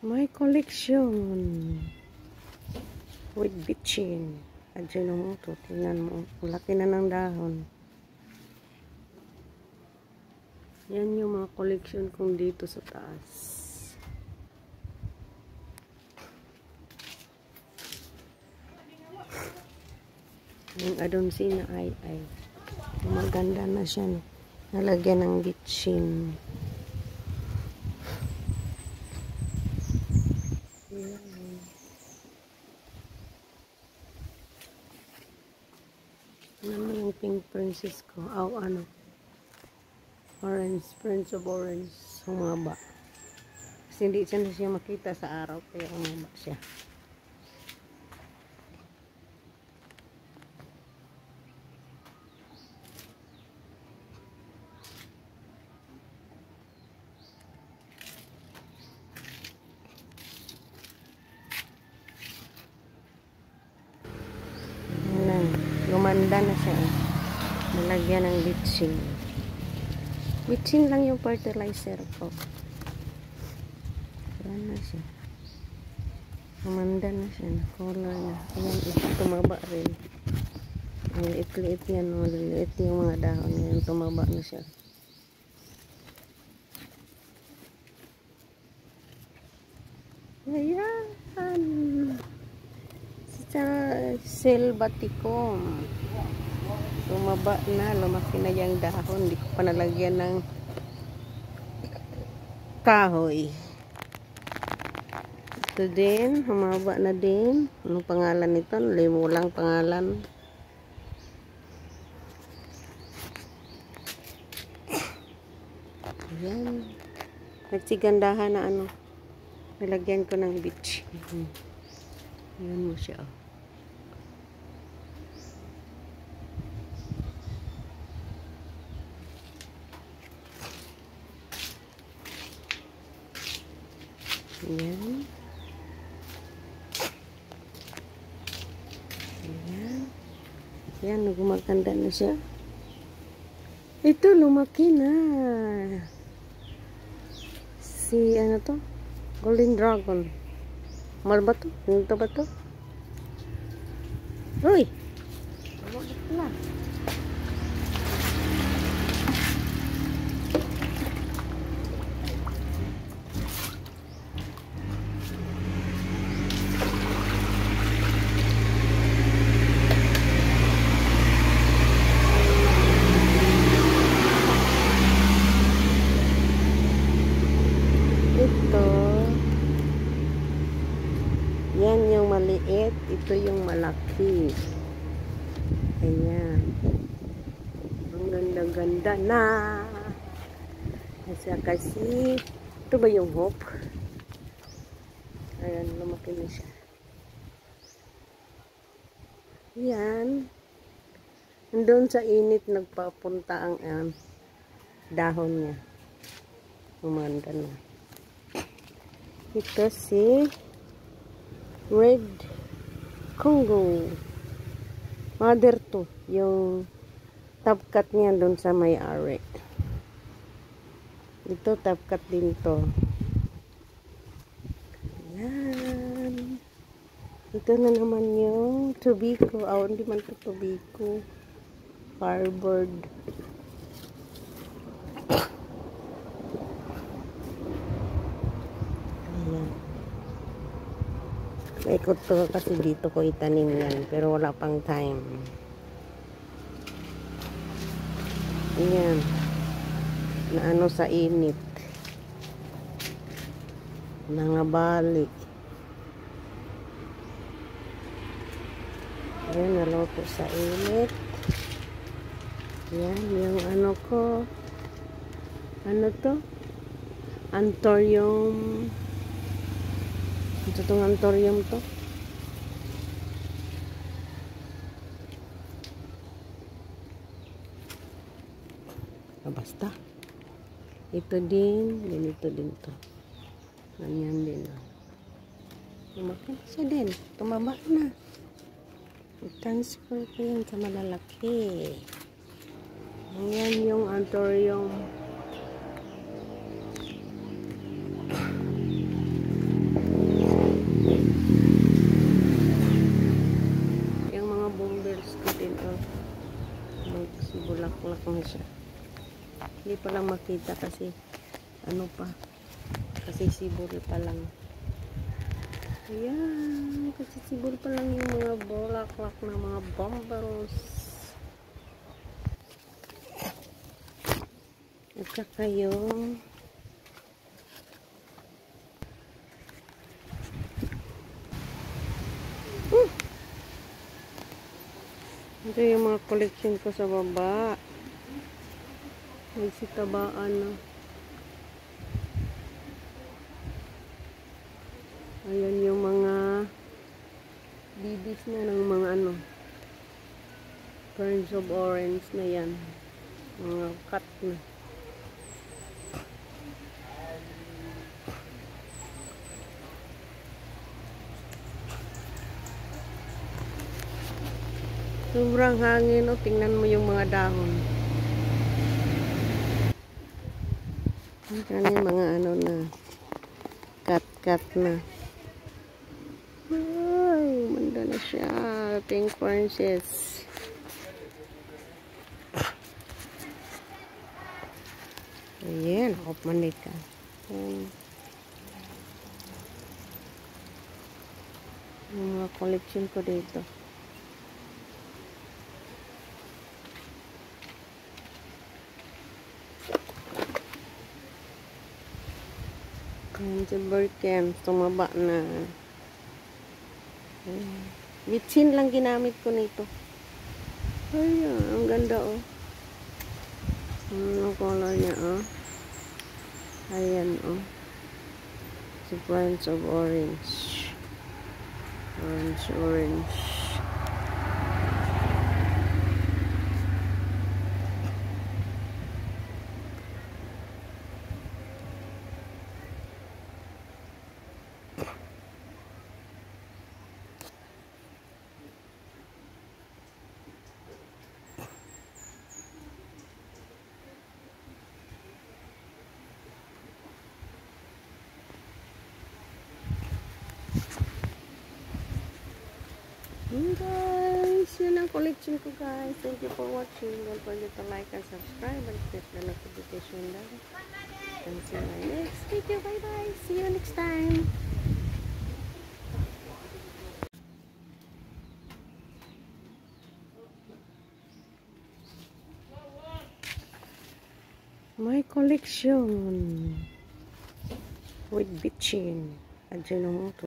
My collection with bitchin. Ajinomoto, tingnan mo. Laki na ng dahon. Yan yung mga collection kong dito sa taas. Yung Adonsina ay maganda na siya. Nalagyan ng bitchin. Ano yung pink princess ko? Ano? Orange, Prince of Orange. Humaba. Kasi hindi siya na siya makita sa araw. Kaya humaba siya. Lumanda na siya. Nalagyan ng bitchin. Bitchin lang yung fertilizer ko. Ayan na siya. Lumanda na siya. Color na. Ayan, ito tumaba rin. Ang liit-liit yan. Liit yung mga dahon. Ayan, tumaba na siya. Ayan. Sa Selvaticum. Tumaba na, lumaki na yung dahon. Hindi ko pa nalagyan ng kahoy. Ito din, humaba na din. Anong pangalan nito? Limo lang pangalan. Ayan. Nagsigandahan na ano. Nilagyan ko ng beach. Ayan mo siya. Ayan. Ayan. Ayan, gumaganda na siya. Ito, lumaki na. Si, ano to? Golden Dragon. Mal ba to? Ito ba to? Uy! Ano ba pala? Yan yung maliit, ito yung malaki. Ayan. Ang ganda-ganda na. Kasi, ito ba yung hope? Ayan, lumaki na siya. Ayan. Andun sa init nagpapunta ang dahon niya. Umanda na. Ito si Red Congo. Mother to. Yung top cut niya doon sa may-ari. Ito top cut din to. Ayan. Ito na naman yung Tobiko. Hindi man to Tobiko. Firebird. Ayan. Ikot to kasi dito ko itanim yan. Pero wala pang time. Ayan. Na ano sa init. Nangabali. Ayan, naloto sa init. Ayan, yung ano ko. Ano to? Anthurium. Ito itong anthurium to. Basta. Ito din. Ito din to. Ganyan din. Lumaki siya din. Tumaba na. I-transfer ko yun sa malalaki. Ayan yung anthurium. pa lang makita kasi ano pa, kasi sibol pa lang. Ayan, kasi sibol pa lang yung mga bulaklak na mga bumbles. At saka yung ito yung mga collection ko sa baba. May sitabaan na. Ayan yung mga bibis na ng mga ano. Ferns of orange na yan. Mga cut na. Sobrang hangin, o. Tingnan mo yung mga dahon. Tingnan yung mga ano na. Cut na. Ay, manda na siya. Pink princess. Ayan, ako manit ka. Yung mga collection ko dito. Ayan, si Birken, tumaba na. Bitsin lang ginamit ko nito. Ayan, ang ganda, oh. Ang color niya, oh. Ayan, oh. Si Ferns of orange. Orange. Guys, yun ang collection ko, guys. Thank you for watching. Don't forget to like and subscribe and click the notification bell. And see you in my next video. Bye bye. See you next time. My collection with bitchin. Ajinomoto.